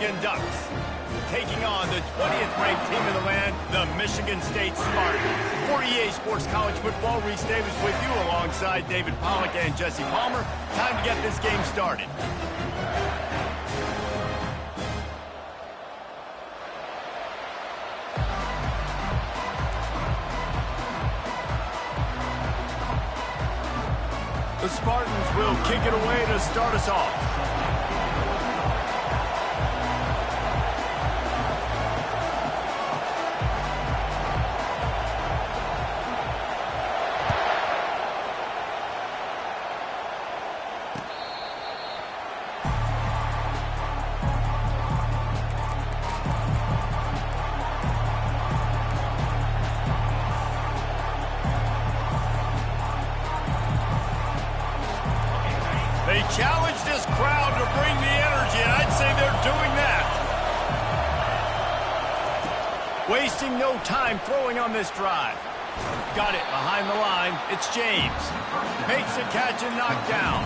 Michigan Ducks, taking on the 20th ranked team in the land, the Michigan State Spartans. For EA Sports College Football, Reese Davis with you alongside David Pollack and Jesse Palmer. Time to get this game started. The Spartans will kick it away to start us off. They challenge this crowd to bring the energy, and I'd say they're doing that. Wasting no time throwing on this drive. Got it behind the line. It's James. Makes a catch and knocked down.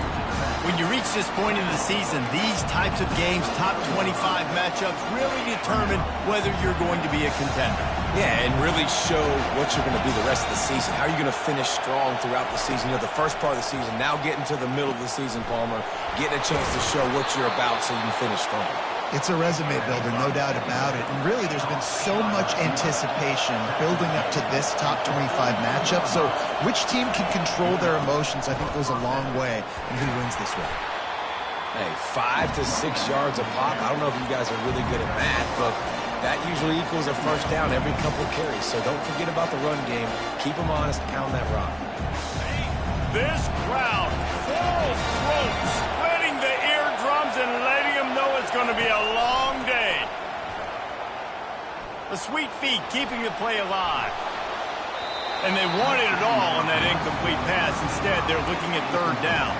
When you reach this point in the season, these types of games, top 25 matchups, really determine whether you're going to be a contender. Yeah, and really show what you're going to be the rest of the season. How are you going to finish strong throughout the season? You know, the first part of the season, now getting to the middle of the season, Palmer, getting a chance to show what you're about so you can finish strong. It's a resume builder, no doubt about it. And really, there's been so much anticipation building up to this top 25 matchup. So which team can control their emotions, I think, goes a long way in who wins this one. Hey, 5 to 6 yards a pop. I don't know if you guys are really good at math, but that usually equals a first down every couple carries. So don't forget about the run game. Keep them honest, pound that rock. This crowd full throat, splitting the eardrums and letting them know it's going to be a long day. The sweet feet keeping the play alive. And they wanted it all on that incomplete pass. Instead, they're looking at third down.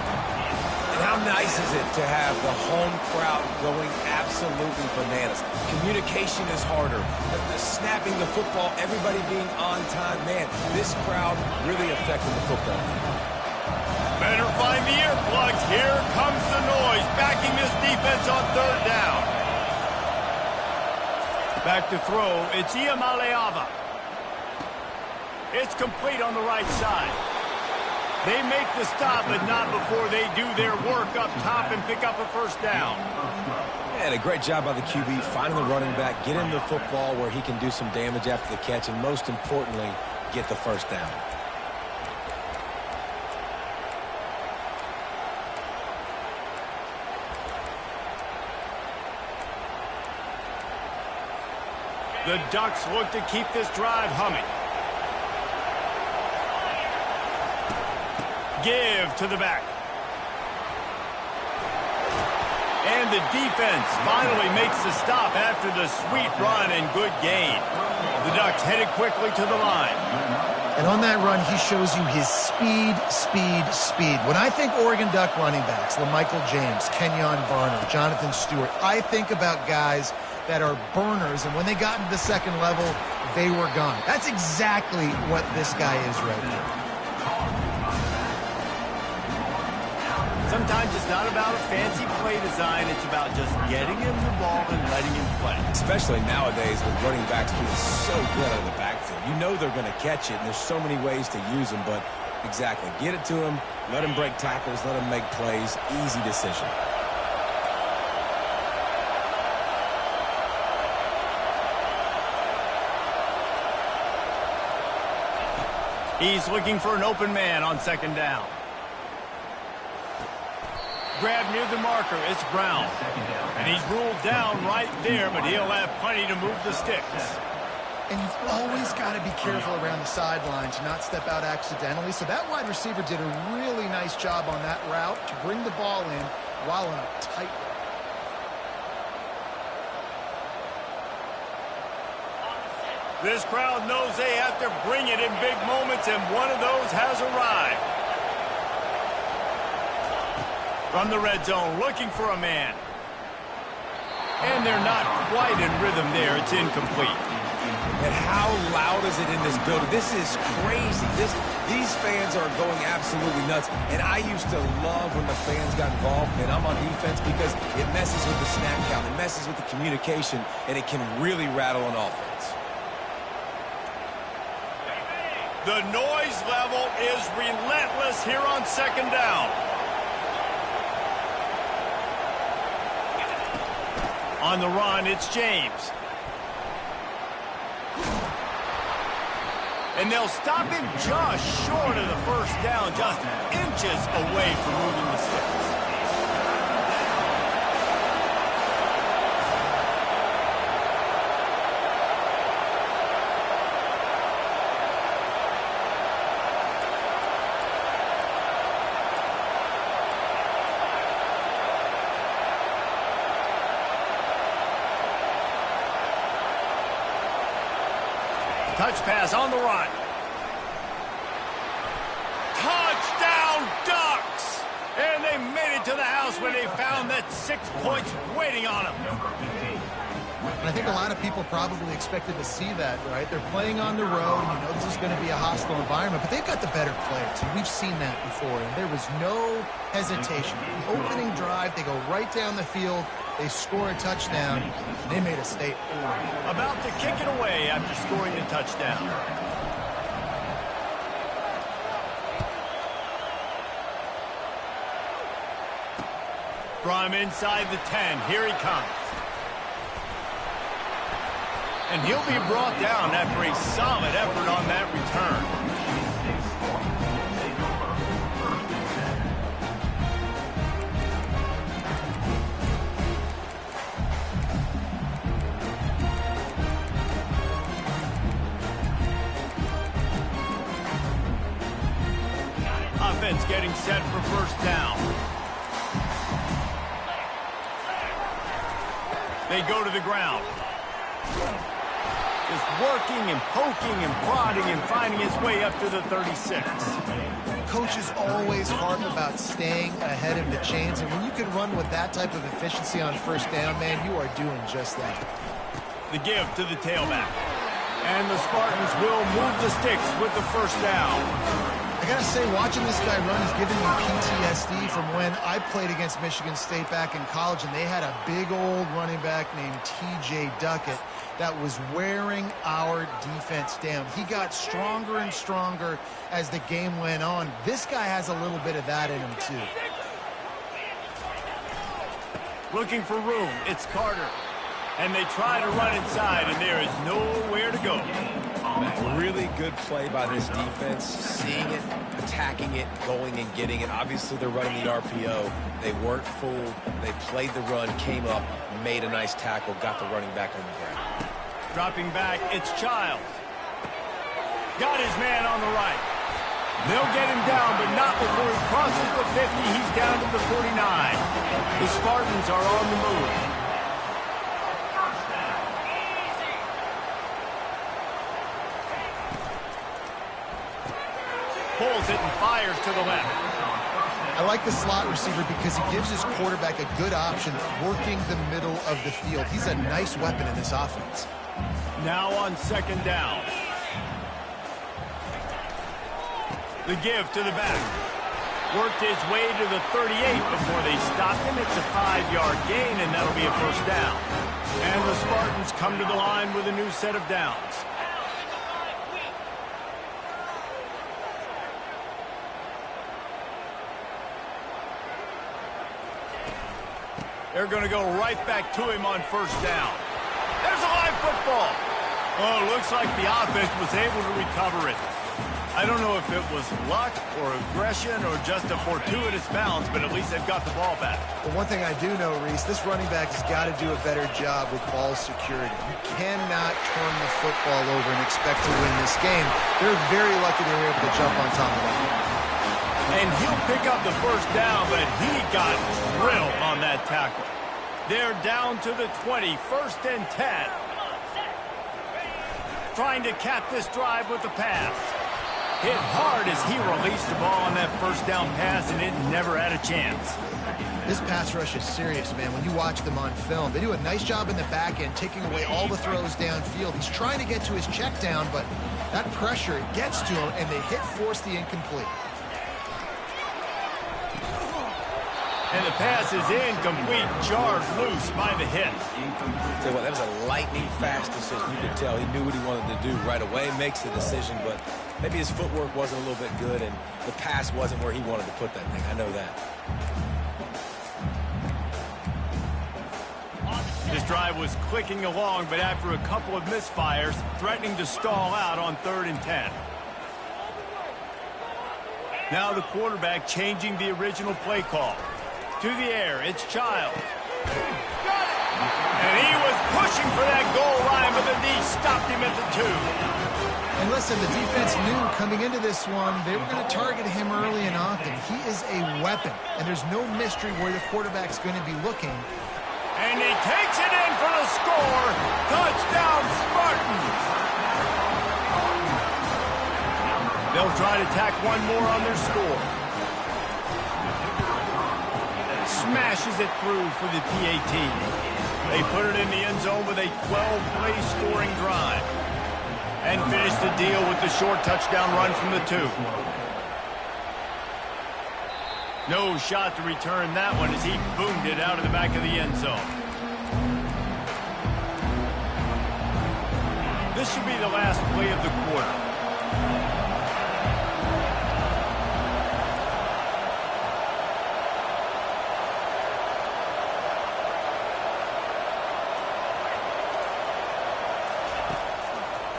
And how nice is it to have the home crowd going absolutely bananas? Communication is harder. The snapping the football, everybody being on time. Man, this crowd really affecting the football. Better find the earplugs. Here comes the noise, backing this defense on third down. Back to throw. It's Ncaa. It's complete on the right side. They make the stop, but not before they do their work up top and pick up a first down. And a great job by the QB, finding the running back, get him the football where he can do some damage after the catch, and most importantly, get the first down. The Ducks look to keep this drive humming. Give to the back. And the defense finally makes the stop after the sweet run and good gain. The Ducks headed quickly to the line. And on that run, he shows you his speed, speed, speed. When I think Oregon Duck running backs, LaMichael James, Kenyon Varner, Jonathan Stewart, I think about guys that are burners, and when they got into the second level, they were gone. That's exactly what this guy is right now. Sometimes it's not about a fancy play design. It's about just getting him the ball and letting him play. Especially nowadays with running backs being so good out of the backfield. You know they're going to catch it, and there's so many ways to use them, but exactly. Get it to him, let him break tackles, let him make plays. Easy decision. He's looking for an open man on second down. Grab near the marker. It's Brown. And he's ruled down right there, but he'll have plenty to move the sticks. And you've always got to be careful around the sideline to not step out accidentally. So that wide receiver did a really nice job on that route to bring the ball in while on a tight route. This crowd knows they have to bring it in big moments, and one of those has arrived. From the red zone, looking for a man. And they're not quite in rhythm there. It's incomplete. And how loud is it in this building? This is crazy. These fans are going absolutely nuts. And I used to love when the fans got involved, and I'm on defense because it messes with the snap count, it messes with the communication, and it can really rattle an offense. The noise level is relentless here on second down. On the run, it's James. And they'll stop him just short of the first down, just inches away from moving the sticks. Touch pass on the run. Touchdown Ducks! And they made it to the house when they found that 6 points waiting on them. And I think a lot of people probably expected to see that, right? They're playing on the road, and you know this is going to be a hostile environment, but they've got the better players, and we've seen that before. And there was no hesitation. The opening drive, they go right down the field, they score a touchdown, and they made a statement. About to kick it away after scoring the touchdown. From inside the 10, here he comes. And he'll be brought down after a solid effort on that return. Offense getting set for first down. They go to the ground. Just working and poking and prodding and finding his way up to the 36. Coaches always harp about staying ahead of the chains, and when you can run with that type of efficiency on first down, man, you are doing just that. The give to the tailback. And the Spartans will move the sticks with the first down. I gotta say, watching this guy run is giving me PTSD from when I played against Michigan State back in college, and they had a big old running back named T.J. Duckett that was wearing our defense down. He got stronger and stronger as the game went on. This guy has a little bit of that in him, too. Looking for room, it's Carter. And they try to run inside, and there is nowhere to go. Really good play by this defense, seeing it, attacking it, going and getting it. Obviously, they're running the RPO. They weren't fooled. They played the run, came up, made a nice tackle, got the running back on the ground. Dropping back, it's Childs. Got his man on the right. They'll get him down, but not before he crosses the 50. He's down to the 49. The Spartans are on the move. Pulls it and fires to the left. I like the slot receiver because he gives his quarterback a good option working the middle of the field. He's a nice weapon in this offense. Now on second down. The give to the back. Worked his way to the 38 before they stopped him. It's a 5-yard gain, and that'll be a first down. And the Spartans come to the line with a new set of downs. They're going to go right back to him on first down. There's a live football. Oh, looks like the offense was able to recover it. I don't know if it was luck or aggression or just a fortuitous bounce, but at least they've got the ball back. Well, one thing I do know, Reese, this running back has got to do a better job with ball security. You cannot turn the football over and expect to win this game. They're very lucky they were able to jump on top of that. And he'll pick up the first down, but he got drilled on that tackle. They're down to the 20, first and 10. Trying to cap this drive with the pass. Hit hard as he released the ball on that first down pass, and it never had a chance. This pass rush is serious, man. When you watch them on film, they do a nice job in the back end, taking away all the throws downfield. He's trying to get to his check down, but that pressure gets to him, and they force the incomplete. And the pass is incomplete, jarred loose by the hit. Tell you what, that was a lightning-fast decision. You could tell he knew what he wanted to do right away, makes the decision, but maybe his footwork wasn't a little bit good, and the pass wasn't where he wanted to put that thing. I know that. This drive was clicking along, but after a couple of misfires, threatening to stall out on 3rd and 10. Now the quarterback changing the original play call. To the air, it's Childs. And he was pushing for that goal line, but the D stopped him at the 2. And listen, the defense knew coming into this one, they were going to target him early and often. He is a weapon, and there's no mystery where the quarterback's going to be looking. And he takes it in for the score. Touchdown, Spartans. They'll try to tack one more on their score. Smashes it through for the PAT. They put it in the end zone with a 12-play scoring drive. And finish the deal with the short touchdown run from the 2. No shot to return that one as he boomed it out of the back of the end zone. This should be the last play of the quarter.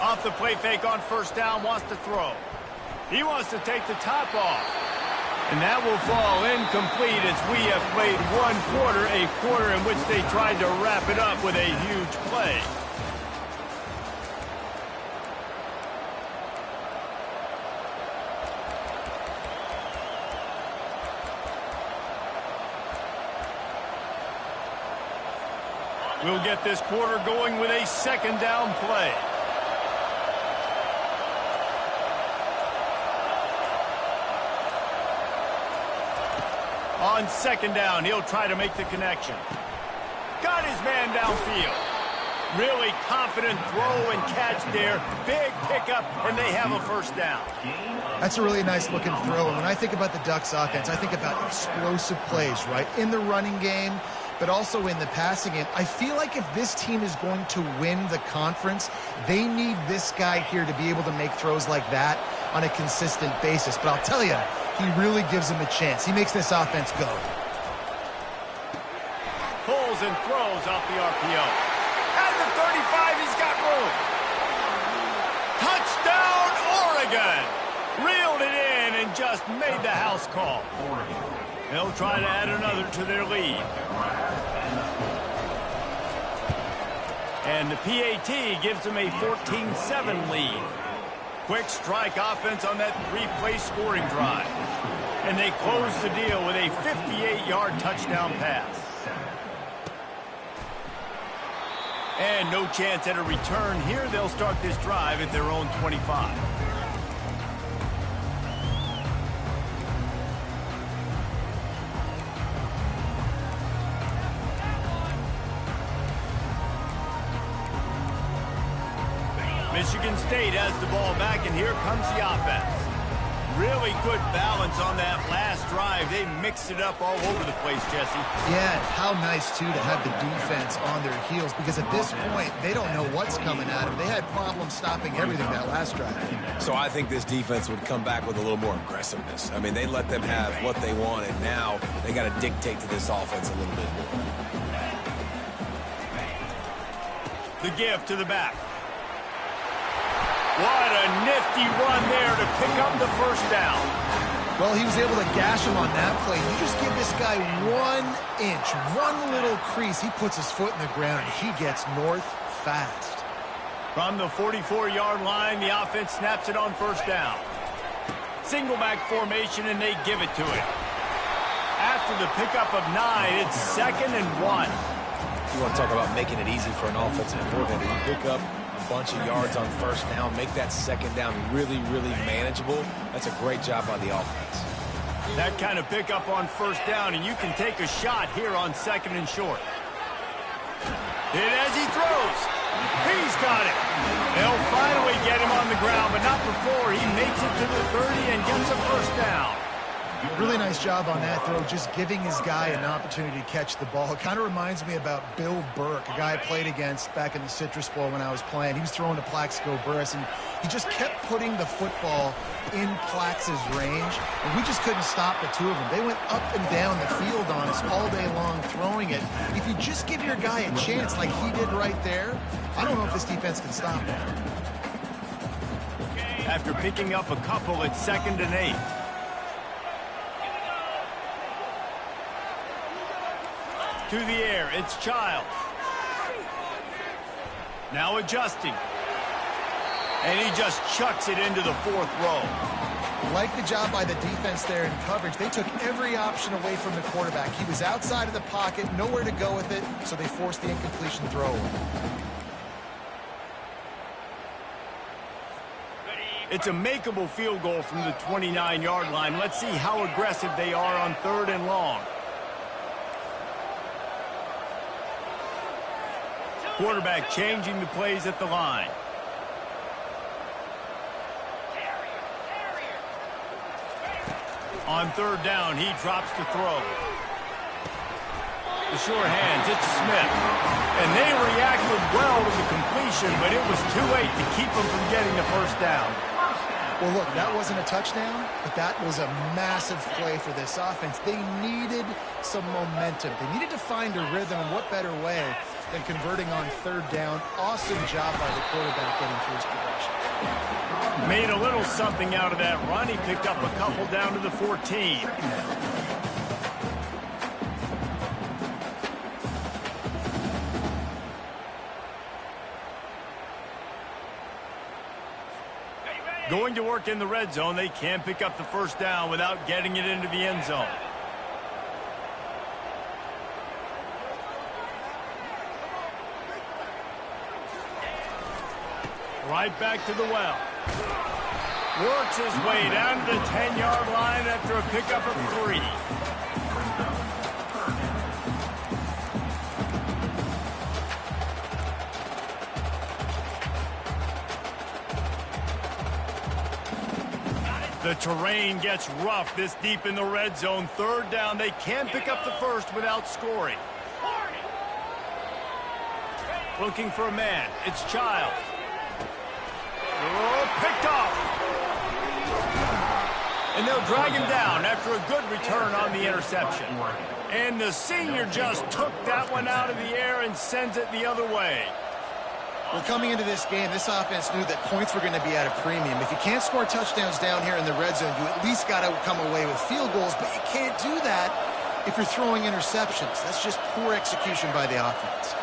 Off the play fake on 1st down, wants to throw. He wants to take the top off. And that will fall incomplete as we have played one quarter, a quarter in which they tried to wrap it up with a huge play. We'll get this quarter going with a 2nd down play. On 2nd down, he'll try to make the connection. Got his man downfield. Really confident throw and catch there. Big pickup, and they have a 1st down. That's a really nice looking throw. And when I think about the Ducks offense, I think about explosive plays, right? In the running game, but also in the passing game. I feel like if this team is going to win the conference, they need this guy here to be able to make throws like that on a consistent basis. But I'll tell you, he really gives him a chance. He makes this offense go. Pulls and throws off the RPO. At the 35, he's got room. Touchdown, Oregon! Reeled it in and just made the house call. They'll try to add another to their lead. And the PAT gives them a 14-7 lead. Quick strike offense on that 3-play scoring drive. And they close the deal with a 58-yard touchdown pass. And no chance at a return here. They'll start this drive at their own 25. Michigan State has the ball back, and here comes the offense. Really good balance on that last drive. They mixed it up all over the place, Jesse. Yeah, how nice, too, to have the defense on their heels, because at this point, they don't know what's coming at them. They had problems stopping everything that last drive. So I think this defense would come back with a little more aggressiveness. I mean, they let them have what they want, and now they got to dictate to this offense a little bit more. The give to the back. What a nifty run there to pick up the 1st down. Well, he was able to gash him on that play. You just give this guy 1 inch, one little crease. He puts his foot in the ground, and he gets north fast. From the 44-yard line, the offense snaps it on 1st down. Single back formation, and they give it to it. After the pickup of 9, it's 2nd and 1. You want to talk about making it easy for an offensive coordinator. You pick up bunch of yards on 1st down, make that 2nd down really, really manageable. That's a great job by the offense. That kind of pickup on first down, and you can take a shot here on 2nd and short. Hit as he throws. He's got it. They'll finally get him on the ground, but not before he makes it to the 30 and gets a first down. Really nice job on that throw, just giving his guy an opportunity to catch the ball. It kind of reminds me about Bill Burke, a guy I played against back in the Citrus Bowl when I was playing. He was throwing to Plaxico Burress, and he just kept putting the football in Plax's range, and we just couldn't stop the two of them. They went up and down the field on us all day long throwing it. If you just give your guy a chance like he did right there, I don't know if this defense can stop that. After picking up a couple, it's 2nd and 8. To the air, it's Childs. Now adjusting. And he just chucks it into the 4th row. Like the job by the defense there in coverage. They took every option away from the quarterback. He was outside of the pocket, nowhere to go with it, so they forced the incompletion throw. It's a makeable field goal from the 29-yard line. Let's see how aggressive they are on 3rd and long. Quarterback changing the plays at the line. On 3rd down, he drops the throw. The sure hands, it's Smith. And they reacted well to the completion, but it was too late to keep them from getting the first down. Well, look, that wasn't a touchdown, but that was a massive play for this offense. They needed some momentum. They needed to find a rhythm, and what better way than converting on 3rd down. Awesome job by the quarterback getting through his progression. Made a little something out of that run. He picked up a couple down to the 14. Going to work in the red zone. They can't pick up the first down without getting it into the end zone. Right back to the well. Works his way down to the 10-yard line after a pickup of 3. The terrain gets rough this deep in the red zone. 3rd down. They can pick up the first without scoring. Looking for a man. It's Childs. Oh, picked off. And they'll drag him down after a good return on the interception. And the senior just took that one out of the air and sends it the other way. Well, coming into this game, this offense knew that points were going to be at a premium. If you can't score touchdowns down here in the red zone, you at least got to come away with field goals, but you can't do that if you're throwing interceptions. That's just poor execution by the offense.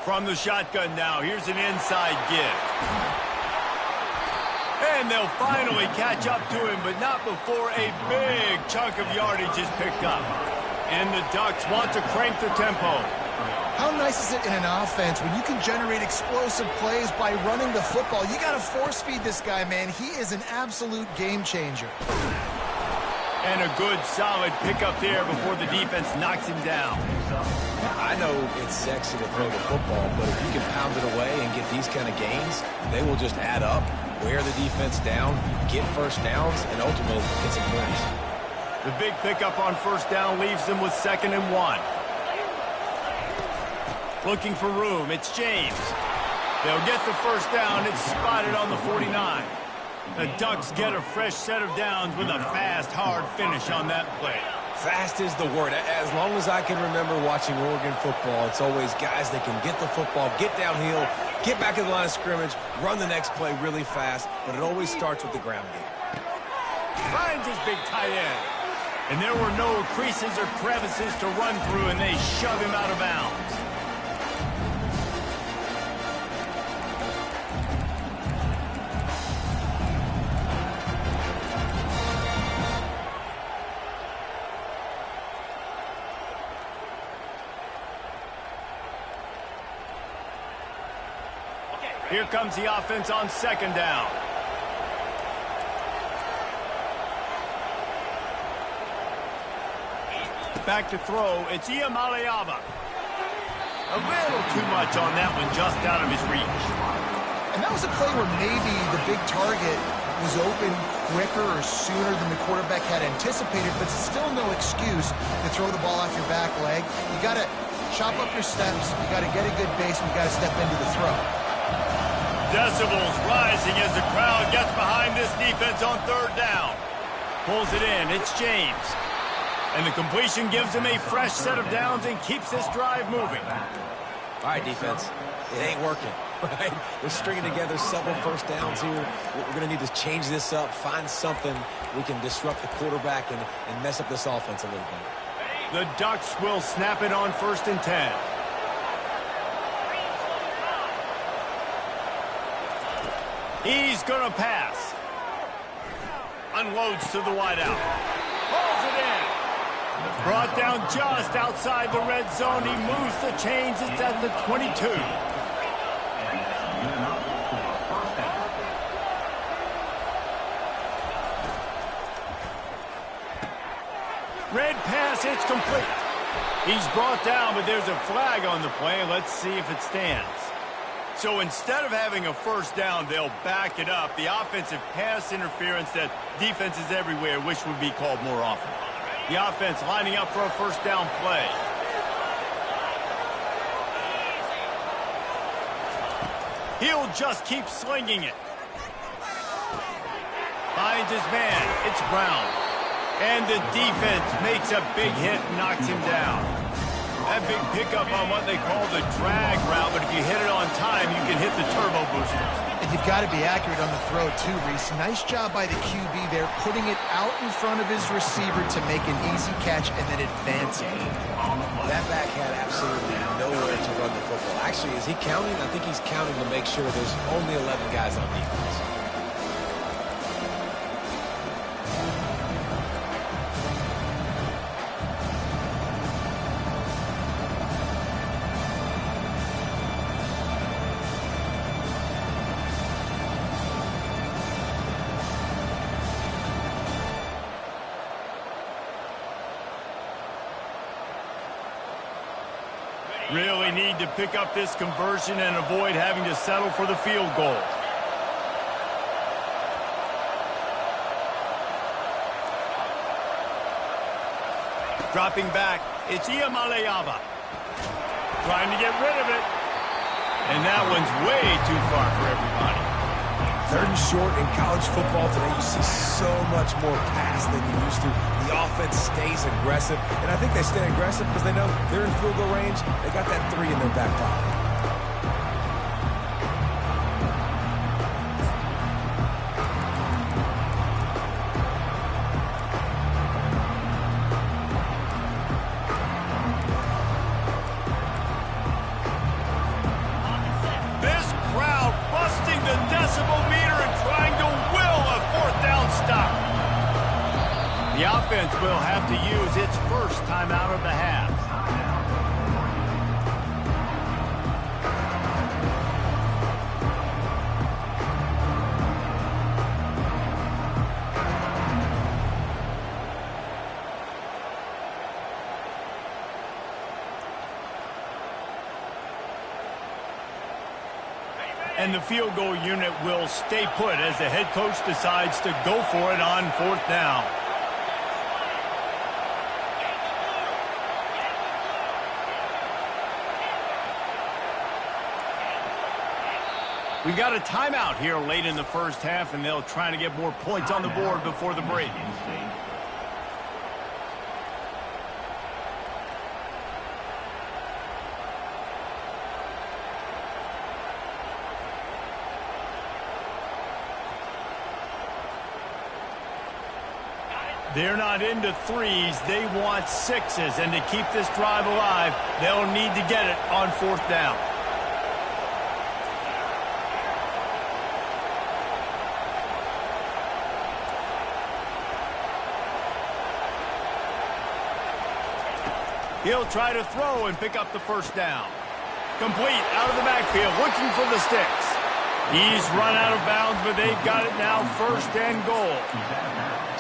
From the shotgun now, here's an inside give. And they'll finally catch up to him, but not before a big chunk of yardage is picked up. And the Ducks want to crank the tempo. How nice is it in an offense when you can generate explosive plays by running the football? You got to force feed this guy, man. He is an absolute game changer. And a good, solid pickup there before the defense knocks him down. I know it's sexy to throw the football, but if you can pound it away and get these kind of gains, they will just add up, wear the defense down, get first downs, and ultimately get some points. The big pickup on first down leaves them with 2nd and 1. Looking for room, it's James. They'll get the first down. It's spotted on the 49. The Ducks get a fresh set of downs with a fast, hard finish on that play. Fast is the word. As long as I can remember watching Oregon football, it's always guys that can get the football, get downhill, get back in the line of scrimmage, run the next play really fast, but it always starts with the ground game. Finds his big tight end. And there were no creases or crevices to run through, and they shove him out of bounds. Here comes the offense on 2nd down. Back to throw. It's Ncaa. A little too much on that one, just out of his reach. And that was a play where maybe the big target was open quicker or sooner than the quarterback had anticipated, but still no excuse to throw the ball off your back leg. You got to chop up your steps. You got to get a good base, and you got to step into the throw. Decibels rising as the crowd gets behind this defense on third down. Pulls it in. It's James. And the completion gives him a fresh set of downs and keeps this drive moving. All right, defense. It ain't working, right? We're stringing together several first downs here. We're going to need to change this up, find something we can disrupt the quarterback and mess up this offense a little bit. The Ducks will snap it on 1st and 10. He's going to pass. Unloads to the wideout. Pulls it in. Brought down just outside the red zone. He moves the chains. It's at the 22. Red pass, it's complete. He's brought down, but there's a flag on the play. Let's see if it stands. So instead of having a first down, they'll back it up. The offensive pass interference that defenses everywhere wish would be called more often. The offense lining up for a first down play. He'll just keep slinging it. Finds his man. It's Brown. And the defense makes a big hit and knocks him down. That big pickup on what they call the drag route, but if you hit it on time, you can hit the turbo boosters. And you've got to be accurate on the throw, too, Reese. Nice job by the QB there, putting it out in front of his receiver to make an easy catch and then advancing. That back had absolutely nowhere to run the football. Actually, is he counting? I think he's counting to make sure there's only 11 guys on defense. Really need to pick up this conversion and avoid having to settle for the field goal. Dropping back, it's Ncaa. Trying to get rid of it. And that one's way too far for everybody. 3rd and short in college football today, you see so much more pass than you used to. The offense stays aggressive, and I think they stay aggressive because they know they're in field goal range. They got that 3 in their back pocket. The offense will have to use its first timeout of the half. And the field goal unit will stay put as the head coach decides to go for it on 4th down. We got a timeout here late in the first half, and they'll try to get more points on the board before the break. They're not into 3s. They want 6s. And to keep this drive alive, they'll need to get it on 4th down. He'll try to throw and pick up the first down. Complete out of the backfield, looking for the sticks. He's run out of bounds, but they've got it now, 1st and goal.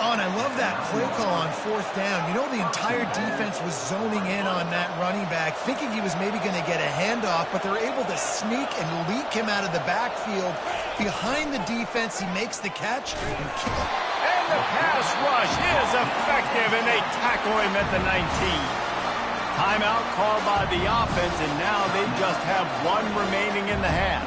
Oh, and I love that play call on fourth down. You know, the entire defense was zoning in on that running back, thinking he was maybe going to get a handoff, but they're able to sneak and leak him out of the backfield. Behind the defense, he makes the catch. And the pass rush is effective, and they tackle him at the 19. Timeout called by the offense, and now they just have one remaining in the half.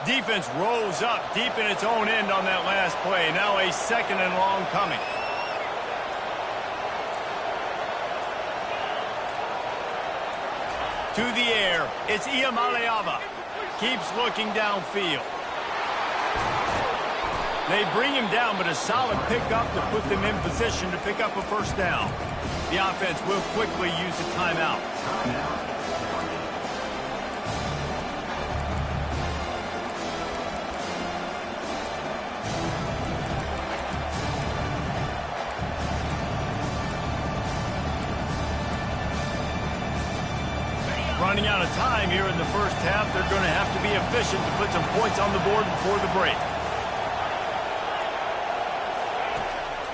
Defense rolls up deep in its own end on that last play. Now a 2nd and long coming. To the air, it's Ncaa. Keeps looking downfield. They bring him down, but a solid pickup to put them in position to pick up a first down. The offense will quickly use a timeout. Running out of time here in the first half, they're going to have to be efficient to put some points on the board before the break.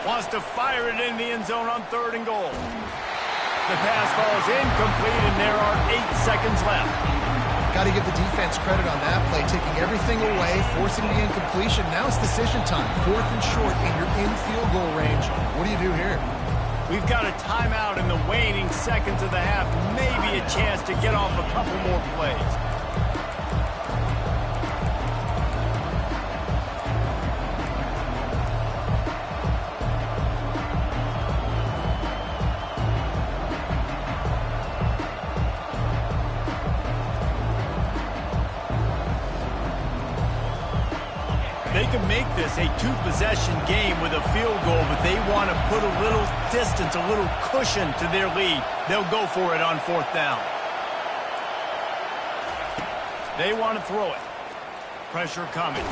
Wants to fire it in the end zone on 3rd and goal. The pass falls incomplete, and there are 8 seconds left. Got to give the defense credit on that play, taking everything away, forcing the incompletion. Now it's decision time. 4th and short, and you're in field goal range. What do you do here? We've got a timeout in the waning seconds of the half. Maybe a chance to get off a couple more plays. They can make this a 2-possession game with a field goal, but they want to put a little distance, a little cushion to their lead. They'll go for it on 4th down. They want to throw it. Pressure coming.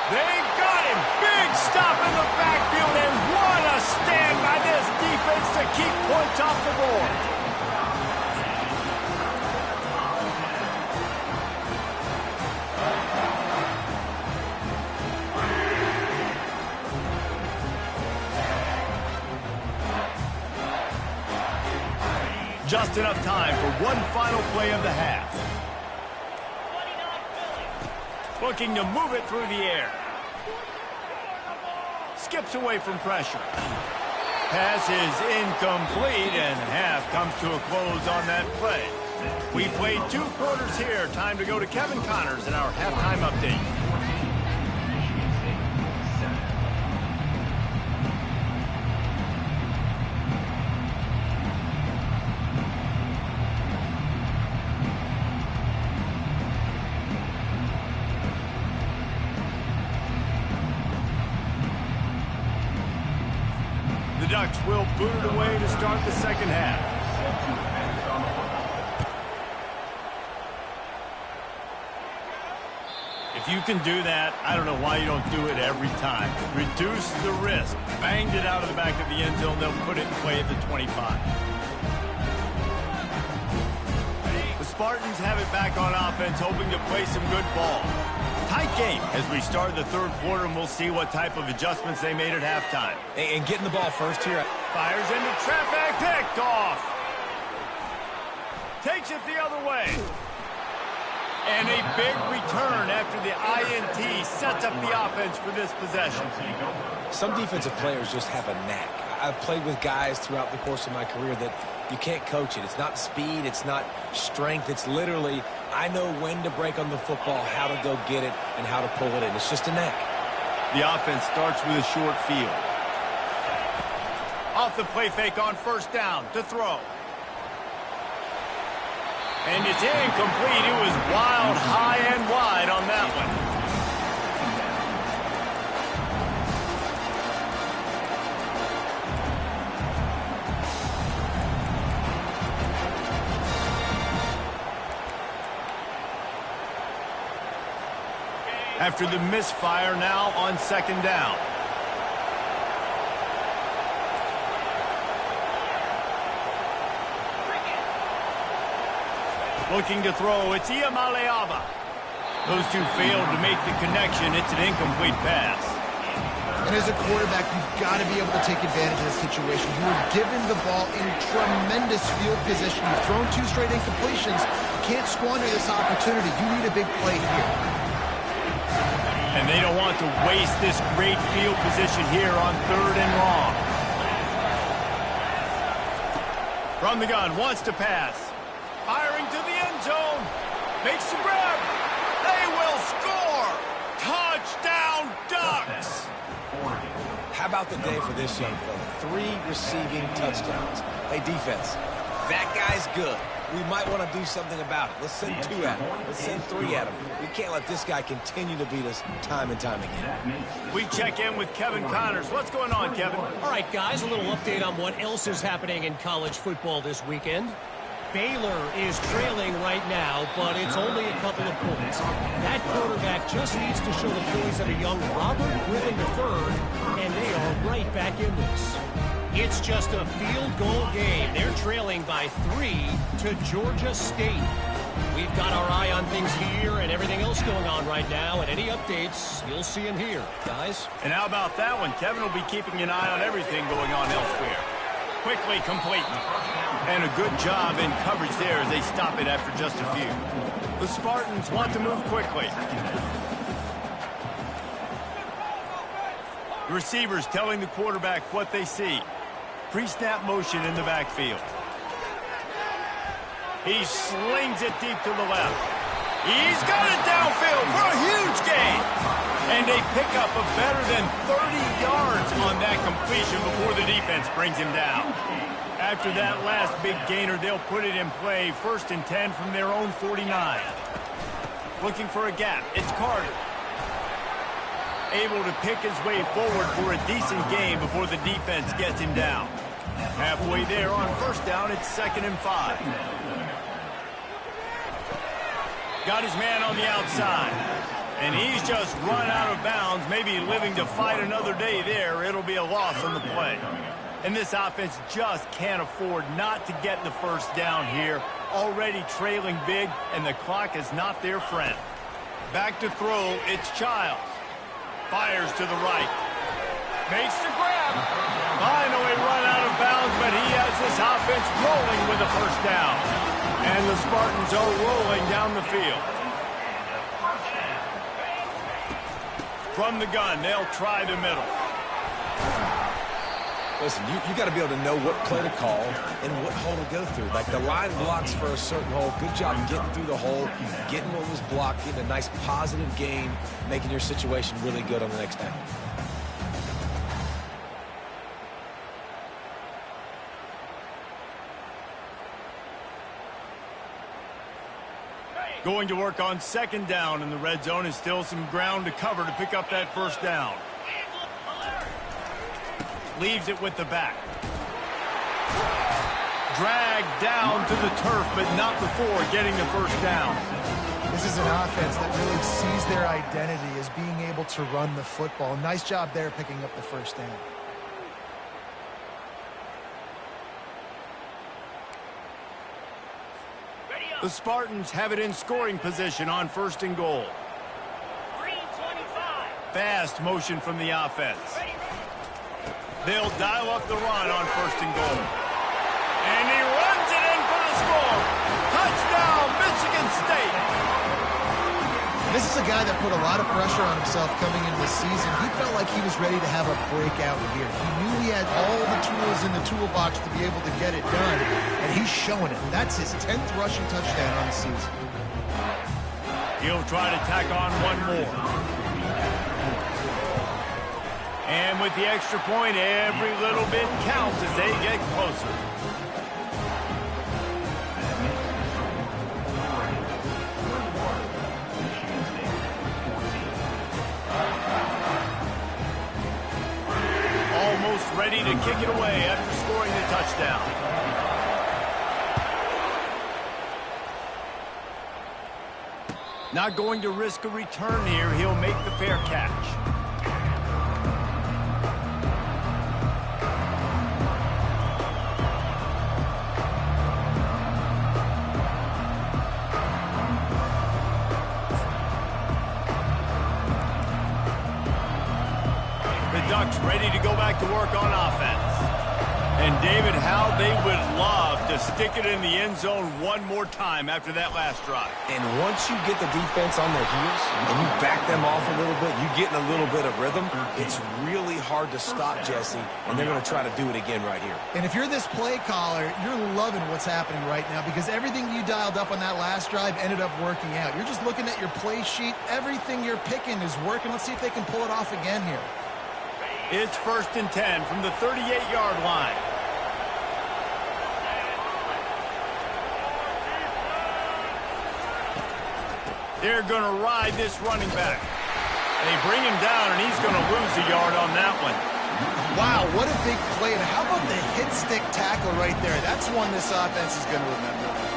They got him! Big stop in the backfield, and what a stand by this defense to keep points off the board. Just enough time for one final play of the half. Looking to move it through the air. Skips away from pressure. Pass is incomplete, and half comes to a close on that play. We played 2 quarters here. Time to go to Kevin Connors in our halftime update. The Ducks will boot it away to start the second half. If you can do that, I don't know why you don't do it every time. Reduce the risk. Banged it out of the back of the end zone. They'll put it in play at the 25. The Spartans have it back on offense, hoping to play some good ball. Tight game as we start the 3rd quarter, and we'll see what type of adjustments they made at halftime. And getting the ball first here. Fires into traffic, picked off. Takes it the other way. And a big return after the INT sets up the offense for this possession. Some defensive players just have a knack. I've played with guys throughout the course of my career that you can't coach it. It's not speed, it's not strength. It's literally, I know when to break on the football, how to go get it, and how to pull it in. It's just a knack. The offense starts with a short field. Off the play fake on 1st down to throw. And it's incomplete. It was wild, high and wide on that one. After the misfire, now on 2nd down. Looking to throw, it's Ncaa. Those two failed to make the connection. It's an incomplete pass. And as a quarterback, you've got to be able to take advantage of the situation. You were given the ball in tremendous field position. You've thrown 2 straight incompletions. You can't squander this opportunity. You need a big play here. And they don't want to waste this great field position here on 3rd and long. From the gun, wants to pass. Firing to the end zone. Makes the grab. They will score. Touchdown, Ducks. How about the day for this young fella? 3 receiving touchdowns. Hey, defense, that guy's good. We might want to do something about it. Let's send 2 at him. Let's send 3 at him. We can't let this guy continue to beat us time and time again. We check in with Kevin Connors. What's going on, Kevin? All right, guys, a little update on what else is happening in college football this weekend. Baylor is trailing right now, but it's only a couple of points. That quarterback just needs to show the poise of a young Robert Griffin III, and they are right back in this. It's just a field goal game. They're trailing by 3 to Georgia State. We've got our eye on things here and everything else going on right now, and any updates, you'll see them here, guys. And how about that one? Kevin will be keeping an eye on everything going on elsewhere. Quickly complete. And a good job in coverage there as they stop it after just a few. The Spartans want to move quickly. The receivers telling the quarterback what they see. Pre-snap motion in the backfield. He slings it deep to the left. He's got it downfield for a huge gain. And they pick up a better than 30 yards on that completion before the defense brings him down. After that last big gainer, they'll put it in play. 1st and 10 from their own 49. Looking for a gap. It's Carter. Able to pick his way forward for a decent gain before the defense gets him down. Halfway there on 1st down, it's 2nd and 5. Got his man on the outside. And he's just run out of bounds, maybe living to fight another day there. It'll be a loss on the play. And this offense just can't afford not to get the 1st down here. Already trailing big, and the clock is not their friend. Back to throw, it's Childs. Fires to the right. Makes the grab. Finally run out of bounds, but he has this offense rolling with a 1st down. And the Spartans are rolling down the field. From the gun, they'll try the middle. Listen, you got to be able to know what play to call and what hole to go through. Like the line blocks for a certain hole. Good job getting through the hole, getting what was blocked, getting a nice positive gain, making your situation really good on the next down. Going to work on 2nd down in the red zone. Is still some ground to cover to pick up that 1st down. Leaves it with the back. Dragged down to the turf, but not before getting the 1st down. This is an offense that really sees their identity as being able to run the football. Nice job there picking up the 1st down. The Spartans have it in scoring position on 1st and goal. Fast motion from the offense. They'll dial up the run on 1st and goal. And he runs it in for the score. Touchdown, Michigan State. This is a guy that put a lot of pressure on himself coming into the season. He felt like he was ready to have a breakout year. He knew he had all the tools in the toolbox to be able to get it done, and he's showing it. That's his 10th rushing touchdown on the season. He'll try to tack on one more. And with the extra point, every little bit counts as they get closer. Almost ready to kick it away after scoring the touchdown. Not going to risk a return here. He'll make the fair catch. ready to go back to work on offense. And, David, how they would love to stick it in the end zone one more time after that last drive. And once you get the defense on their heels and you back them off a little bit, you get in a little bit of rhythm, it's really hard to stop, Jesse, and they're going to try to do it again right here. And if you're this play caller, you're loving what's happening right now because everything you dialed up on that last drive ended up working out. You're just looking at your play sheet. Everything you're picking is working. Let's see if they can pull it off again here. It's 1st and 10 from the 38-yard line. They're going to ride this running back. They bring him down, and he's going to lose a yard on that one. Wow, what a big play. And how about the hit-stick tackle right there? That's one this offense is going to remember.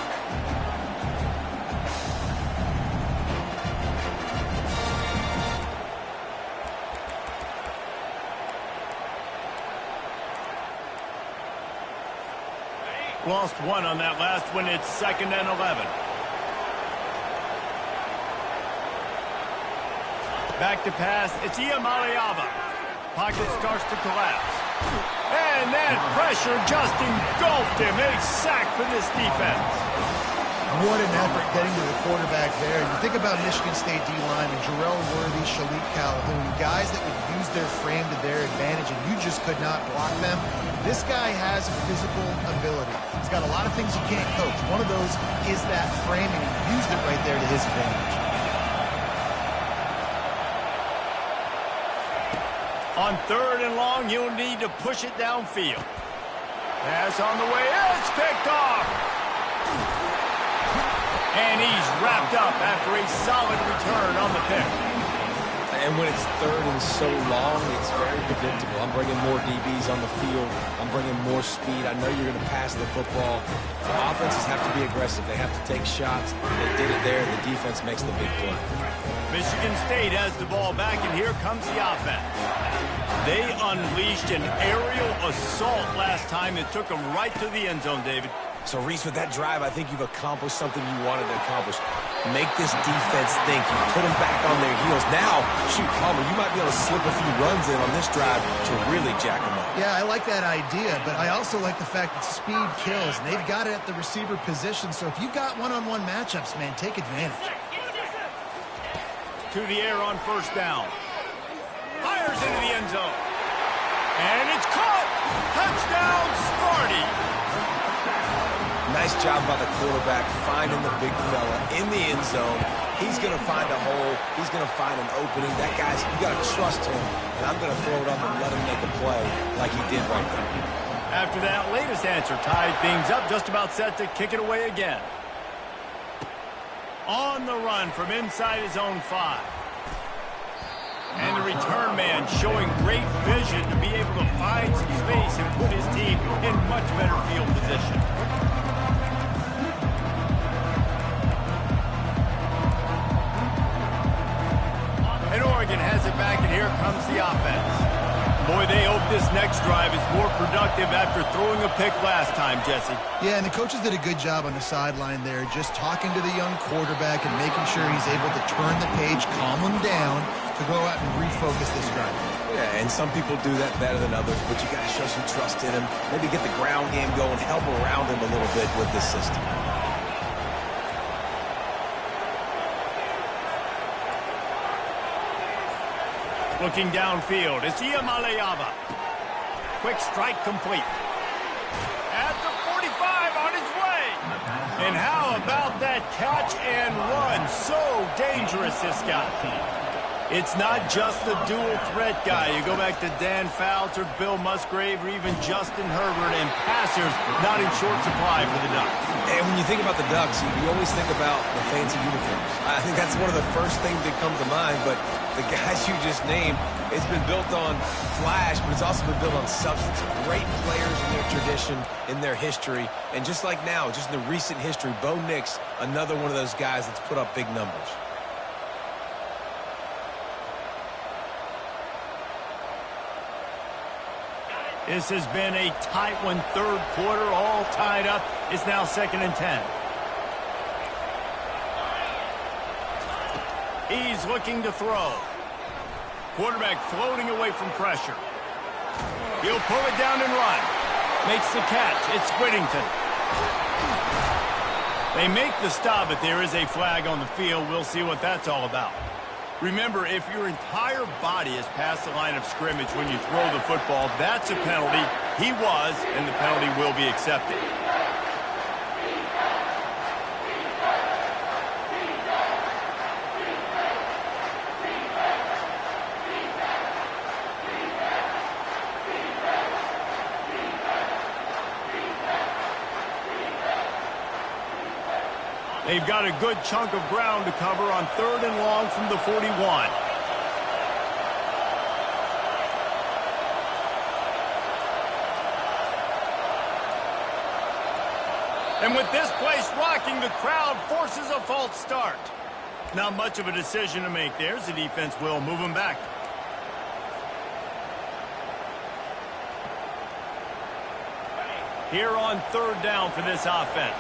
Lost one on that last one. It's 2nd and 11. Back to pass. It's Ncaa. Pocket starts to collapse. And that pressure just engulfed him. A sack for this defense. What an effort getting to the quarterback there. You think about Michigan State D-line and Jarrell Worthy, Shalik Calhoun, guys that would use their frame to their advantage, and you just could not block them. This guy has physical ability. He's got a lot of things you can't coach. One of those is that framing, and he used it right there to his advantage. On 3rd and long, you'll need to push it downfield. Pass on the way. It's picked off. And he's wrapped up after a solid return on the pick. And when it's 3rd and so long, it's very predictable. I'm bringing more DBs on the field. I'm bringing more speed. I know you're going to pass the football. The offenses have to be aggressive. They have to take shots. They did it there. The defense makes the big play. Michigan State has the ball back, and here comes the offense. They unleashed an aerial assault last time that took them right to the end zone, David. So, Reese, with that drive, I think you've accomplished something you wanted to accomplish. Make this defense think. You put them back on their heels. Now, shoot, Palmer, you might be able to slip a few runs in on this drive to really jack them up. Yeah, I like that idea, but I also like the fact that speed kills. And they've got it at the receiver position, so if you've got one-on-one matchups, man, take advantage. To the air on 1st down. Fires into the end zone. And it's caught. Touchdown, Sparty. Nice job by the quarterback finding the big fella in the end zone. He's going to find a hole. He's going to find an opening. That guy's, you got to trust him. And I'm going to throw it up and let him make a play like he did right there. After that latest answer, tied things up, just about set to kick it away again. On the run from inside his own 5. And the return man showing great vision to be able to find some space and put his team in much better field position. And Oregon has it back, and here comes the offense. Boy, they hope this next drive is more productive after throwing a pick last time, Jesse. Yeah, and the coaches did a good job on the sideline there, just talking to the young quarterback and making sure he's able to turn the page, calm him down, to go out and refocus this drive. Yeah, and some people do that better than others, but you got to show some trust in him. Maybe get the ground game going, help around him a little bit with this system. Looking downfield, it's Ncaa. Quick strike complete. At the 45 on his way. And how about that catch and run? So dangerous, this guy. It's not just the dual threat guy. You go back to Dan Fouts or Bill Musgrave or even Justin Herbert, and passers not in short supply for the Ducks. And when you think about the Ducks, you always think about the fancy uniforms. I think that's one of the first things that comes to mind, but the guys you just named, it's been built on flash, but it's also been built on substance. Great players in their tradition, in their history, and just like now, just in the recent history, Bo Nix, another one of those guys that's put up big numbers. This has been a tight one, 3rd quarter, all tied up. It's now 2nd and 10. He's looking to throw. Quarterback floating away from pressure. He'll pull it down and run. Makes the catch. It's Whittington. They make the stop, but there is a flag on the field. We'll see what that's all about. Remember, if your entire body is past the line of scrimmage when you throw the football, that's a penalty. He was, and the penalty will be accepted. They've got a good chunk of ground to cover on 3rd and long from the 41. And with this place rocking, the crowd forces a false start. Not much of a decision to make there, as the defense will move them back. Here on 3rd down for this offense.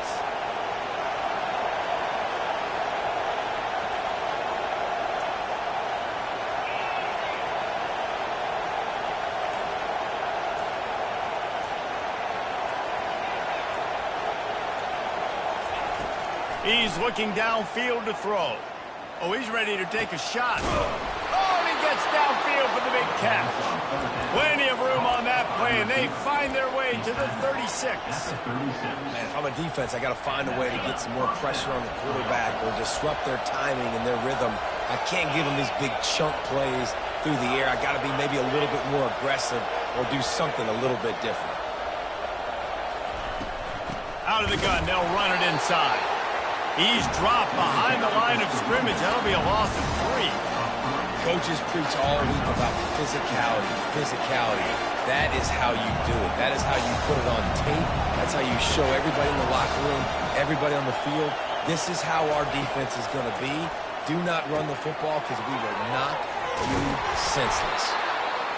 He's looking downfield to throw. Oh, he's ready to take a shot. Oh, and he gets downfield for the big catch. Plenty of room on that play, and they find their way to the 36. Man, if I'm a defense, I got to find a way to get some more pressure on the quarterback or disrupt their timing and their rhythm. I can't give them these big chunk plays through the air. I got to be maybe a little bit more aggressive or do something a little bit different. Out of the gun, they'll run it inside. He's dropped behind the line of scrimmage. That'll be a loss of 3. Coaches preach all week about physicality, physicality. That is how you do it. That is how you put it on tape. That's how you show everybody in the locker room, everybody on the field. This is how our defense is going to be. Do not run the football because we will knock you senseless.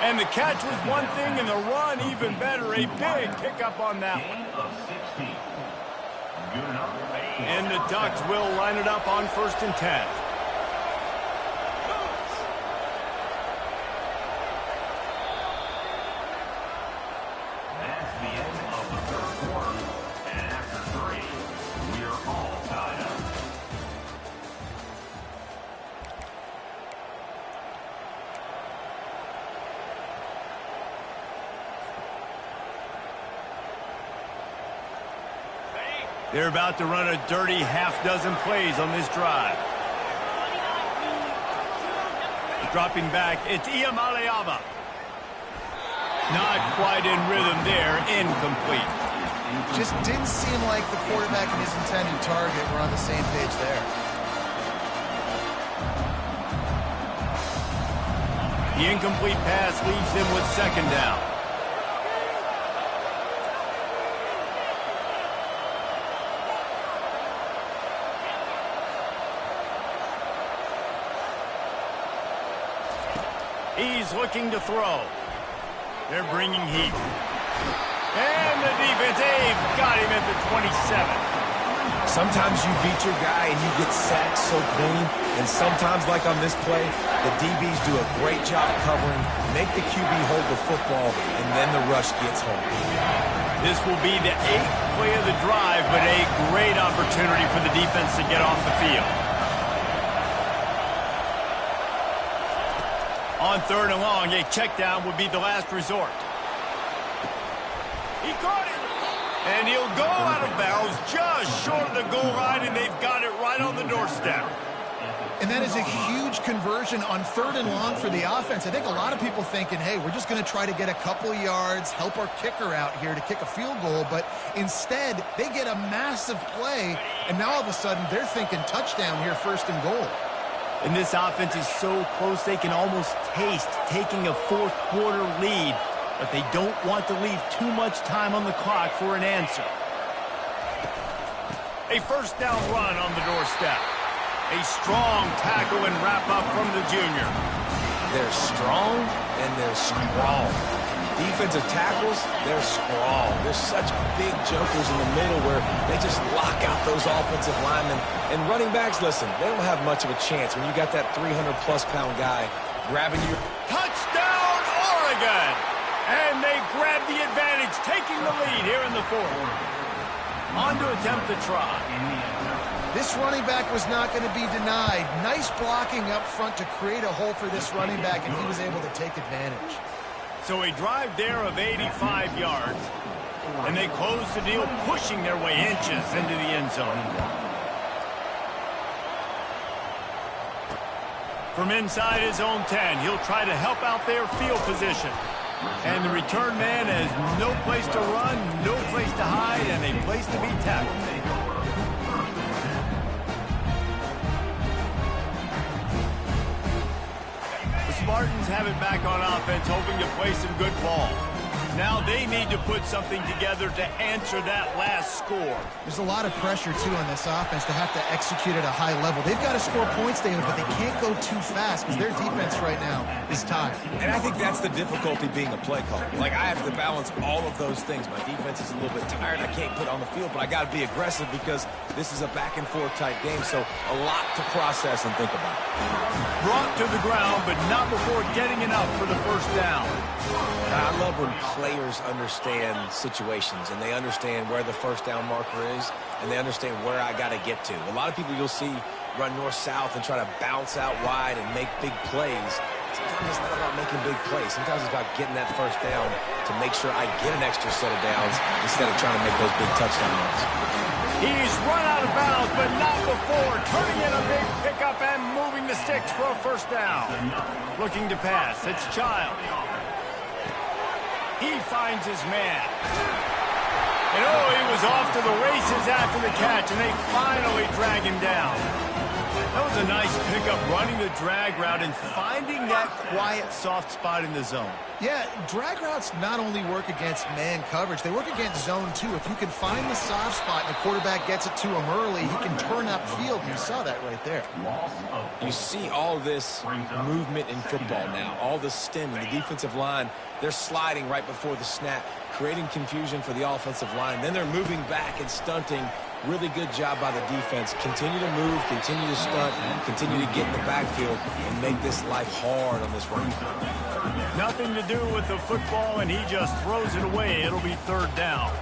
And the catch was one thing, and the run even better. A big pickup on that one. And the Ducks will line it up on 1st and 10. That's the end of the 3rd quarter. And after 3, we are all tied up. They're about to run a dirty half-dozen plays on this drive. Dropping back, it's Iamaleava. Not quite in rhythm there, incomplete. Just didn't seem like the quarterback and his intended target were on the same page there. The incomplete pass leaves them with 2nd down. He's looking to throw. They're bringing heat. And the defense, they've got him at the 27. Sometimes you beat your guy and you get sacked so clean, and sometimes, like on this play, the DBs do a great job covering, make the QB hold the football, and then the rush gets home. This will be the 8th play of the drive, but a great opportunity for the defense to get off the field. On 3rd and long, a check down would be the last resort. He caught it. And he'll go out of bounds just short of the goal line, and they've got it right on the doorstep. And that is a huge conversion on 3rd and long for the offense. I think a lot of people thinking, hey, we're just going to try to get a couple yards, help our kicker out here to kick a field goal. But instead, they get a massive play, and now all of a sudden they're thinking touchdown here, 1st and goal. And this offense is so close they can almost taste taking a 4th quarter lead, but they don't want to leave too much time on the clock for an answer. A 1st down run on the doorstep. A strong tackle and wrap up from the junior. They're strong and they're strong. Defensive tackles, they're strong. There's such big jokers in the middle where they just lock out those offensive linemen. And running backs, listen, they don't have much of a chance when you got that 300-plus pound guy grabbing you. Touchdown, Oregon! And taking the lead here in the fourth. On to attempt the try. This running back was not going to be denied. Nice blocking up front to create a hole for this running back, and he was able to take advantage. So a drive there of 85 yards, and they close the deal, pushing their way inches into the end zone. From inside his own 10, he'll try to help out their field position. And the return man has no place to run, no place to hide, and a place to be tackled. The Spartans have it back on offense, hoping to play some good ball. Now they need to put something together to answer that last score. There's a lot of pressure, too, on this offense to have to execute at a high level. They've got to score points, David, but they can't go too fast because their defense right now is tired. And I think that's the difficulty being a play caller. Like, I have to balance all of those things. My defense is a little bit tired. I can't put on the field, but I got to be aggressive because this is a back-and-forth type game, so a lot to process and think about. Brought to the ground, but not before getting enough for the first down. I love when players understand situations and they understand where the first down marker is and they understand where I got to get to. A lot of people you'll see run north-south and try to bounce out wide and make big plays. Sometimes it's not about making big plays. Sometimes it's about getting that first down to make sure I get an extra set of downs instead of trying to make those big touchdown runs. He's run out of bounds, but not before turning in a big pickup and moving the sticks for a first down. Looking to pass. It's Child. He finds his man. And oh, he was off to the races after the catch, and they finally drag him down. That was a nice pickup, running the drag route and finding that quiet, soft spot in the zone. Yeah, drag routes not only work against man coverage, they work against zone too. If you can find the soft spot and the quarterback gets it to him early, he can turn upfield, and you saw that right there. You see all this movement in football now, all the stem and the defensive line. They're sliding right before the snap, creating confusion for the offensive line. Then they're moving back and stunting. Really good job by the defense. Continue to move, continue to stunt, continue to get in the backfield and make this life hard on this running back. Nothing to do with the football, and he just throws it away. It'll be third down.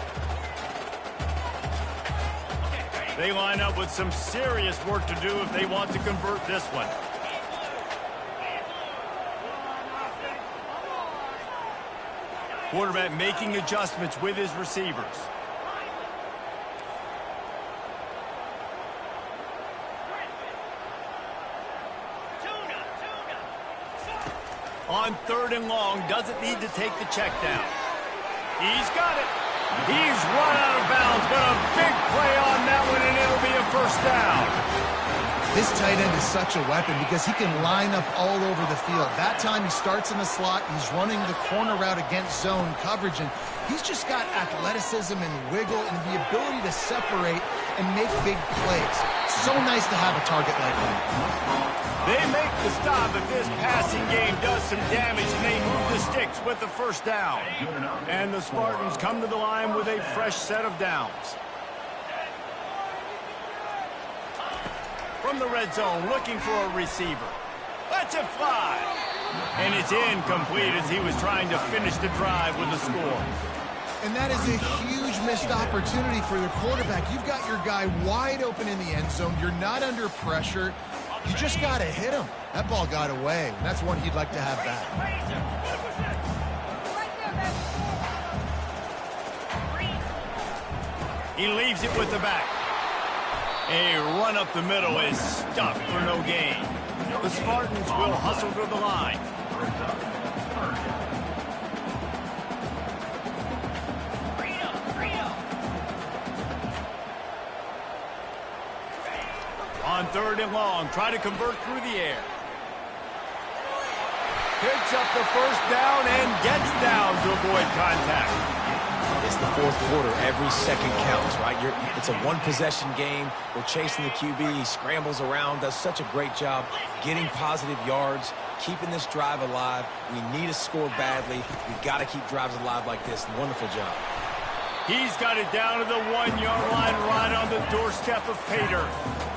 They line up with some serious work to do if they want to convert this one. Quarterback making adjustments with his receivers. On third and long, doesn't need to take the check down. He's got it. He's run out of bounds, but a big play on that one, and it'll be a first down. This tight end is such a weapon because he can line up all over the field. That time he starts in the slot. He's running the corner route against zone coverage, and he's just got athleticism and wiggle and the ability to separate and make big plays. So nice to have a target like that. They make the stop, but this passing game does some damage, and they move the sticks with the first down. And the Spartans come to the line with a fresh set of downs. From the red zone, looking for a receiver. Lets it fly. And it's incomplete as he was trying to finish the drive with a score. And that is a huge missed opportunity for your quarterback. You've got your guy wide open in the end zone. You're not under pressure. You just got to hit him. That ball got away, and that's one he'd like to have back. He leaves it with the back. A run up the middle is stuffed for no gain. The Spartans will hustle to the line. On third and long, try to convert through the air. Picks up the first down and gets down to avoid contact. It's the fourth quarter. Every second counts, right? It's a one-possession game. We're chasing the QB. He scrambles around, does such a great job getting positive yards, keeping this drive alive. We need a score badly. We've got to keep drives alive like this. Wonderful job. He's got it down to the 1-yard line right on the doorstep of Pater.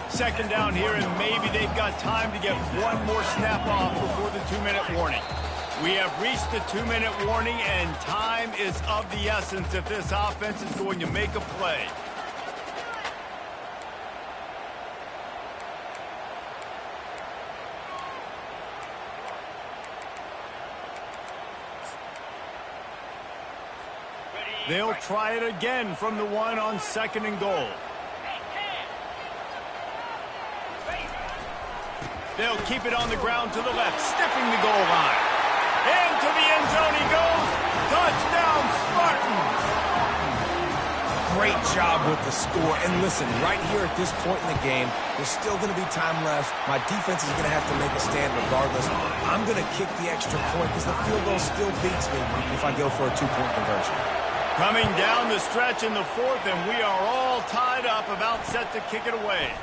Second down here, and maybe they've got time to get one more snap off before the 2-minute warning. We have reached the 2-minute warning, and time is of the essence if this offense is going to make a play. They'll try it again from the one on 2nd and goal. They'll keep it on the ground to the left, stiffing the goal line. Into the end zone he goes. Touchdown, Spartans! Great job with the score. And listen, right here at this point in the game, there's still going to be time left. My defense is going to have to make a stand regardless. I'm going to kick the extra point because the field goal still beats me if I go for a 2-point conversion. Coming down the stretch in the 4th, and we are all tied up, about set to kick it away.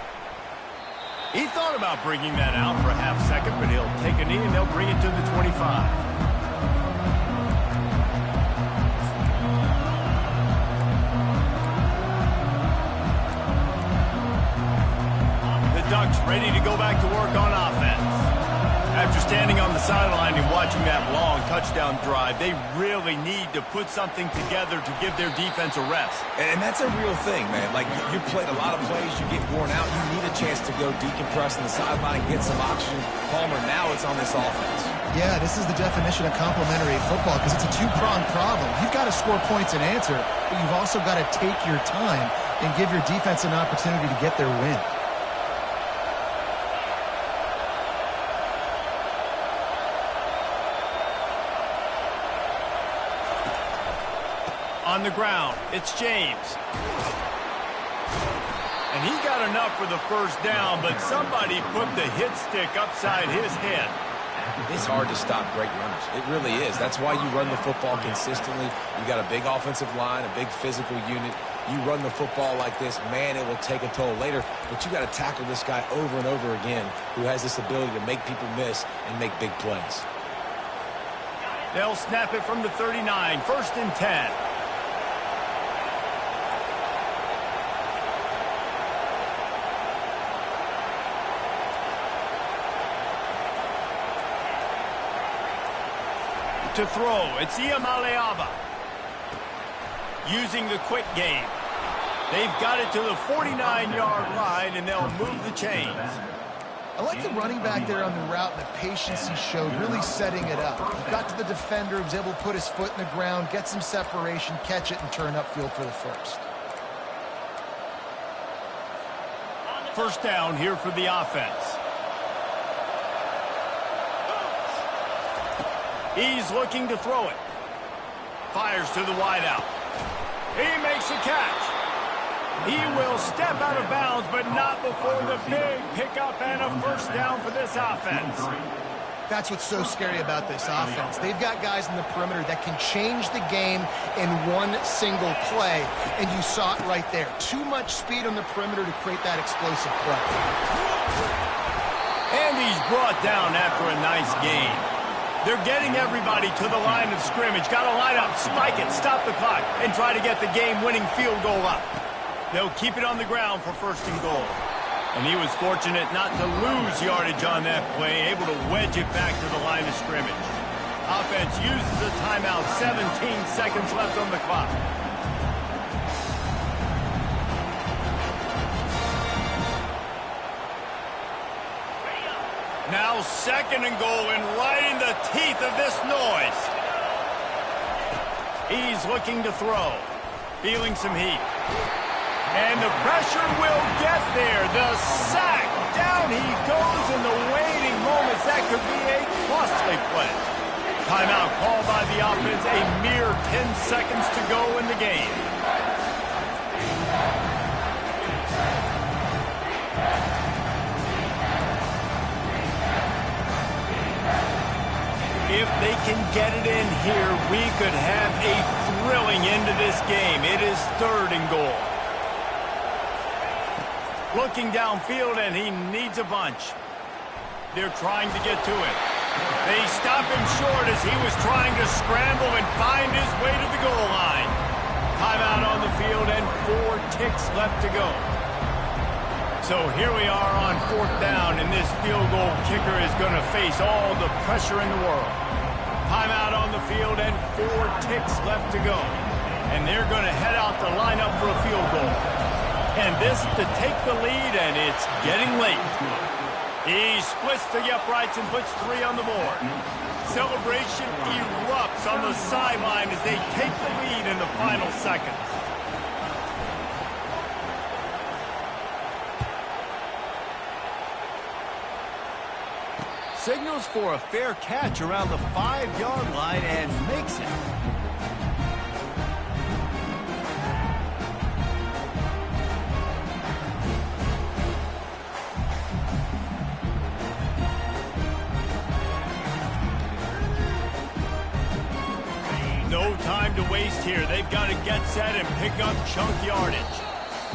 He thought about bringing that out for a half second, but he'll take a knee and they'll bring it to the 25. The Ducks ready to go back to work on offense. After standing on the sideline and watching that long touchdown drive, they really need to put something together to give their defense a rest. And that's a real thing, man. Like, you played a lot of plays, you get worn out, you need a chance to go decompress on the sideline, get some oxygen. Palmer, now it's on this offense. Yeah, this is the definition of complementary football because it's a two-pronged problem. You've got to score points and answer, but you've also got to take your time and give your defense an opportunity to get their win. On the ground, it's James. And he got enough for the first down, but somebody put the hit stick upside his head. It's hard to stop great runners. It really is. That's why you run the football consistently. You got a big offensive line, a big physical unit. You run the football like this, man, it will take a toll later. But you got to tackle this guy over and over again who has this ability to make people miss and make big plays. They'll snap it from the 39, 1st and 10. To throw, it's Ncaa. Using the quick game. They've got it to the 49-yard line, and they'll move the chains. I like the running back there on the route and the patience he showed, really setting it up. He got to the defender, was able to put his foot in the ground, get some separation, catch it, and turn upfield for the first. First down here for the offense. He's looking to throw it. Fires to the wideout. He makes a catch. He will step out of bounds, but not before the big pickup and a first down for this offense. That's what's so scary about this offense. They've got guys in the perimeter that can change the game in one single play, and you saw it right there. Too much speed on the perimeter to create that explosive play. And he's brought down after a nice gain. They're getting everybody to the line of scrimmage. Got to line up, spike it, stop the clock, and try to get the game-winning field goal up. They'll keep it on the ground for 1st and goal. And he was fortunate not to lose yardage on that play, able to wedge it back to the line of scrimmage. Offense uses a timeout, 17 seconds left on the clock. Now 2nd and goal, and right in the teeth of this noise. He's looking to throw, feeling some heat. And the pressure will get there. The sack. Down he goes in the waiting moments. That could be a costly play. Timeout called by the offense. A mere 10 seconds to go in the game. If they can get it in here, we could have a thrilling end to this game. It is 3rd and goal. Looking downfield, and he needs a bunch. They're trying to get to it. They stop him short as he was trying to scramble and find his way to the goal line. Timeout on the field and 4 ticks left to go. So here we are on 4th down, and this field goal kicker is going to face all the pressure in the world. Timeout on the field and 4 ticks left to go. And they're going to head out to line up for a field goal. And this to take the lead, and it's getting late. He splits the uprights and puts 3 on the board. Celebration erupts on the sideline as they take the lead in the final seconds. Signals for a fair catch around the 5-yard line and makes it. No time to waste here. They've got to get set and pick up chunk yardage.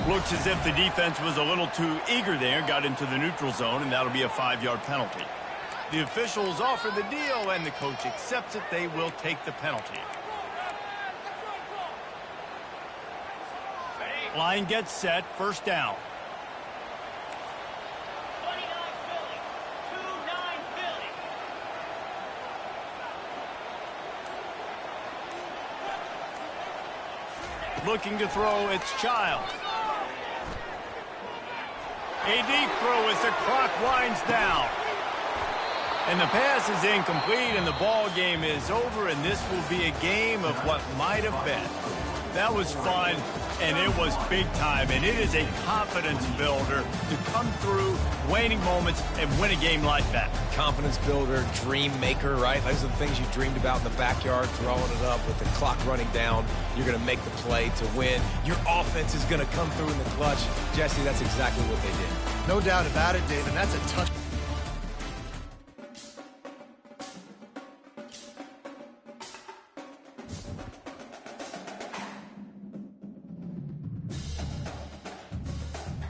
Looks as if the defense was a little too eager there, got into the neutral zone, and that'll be a 5-yard penalty. The officials offer the deal, and the coach accepts it. They will take the penalty. Line gets set, first down. 29 Philly. 2-9 Philly. Looking to throw, it's Child. A deep throw as the clock winds down. And the pass is incomplete, and the ball game is over, and this will be a game of what might have been. That was fun, and it was big time, and it is a confidence builder to come through waning moments and win a game like that. Confidence builder, dream maker, right? Those are the things you dreamed about in the backyard, throwing it up with the clock running down. You're going to make the play to win. Your offense is going to come through in the clutch. Jesse, that's exactly what they did. No doubt about it, Dave, and that's a touch.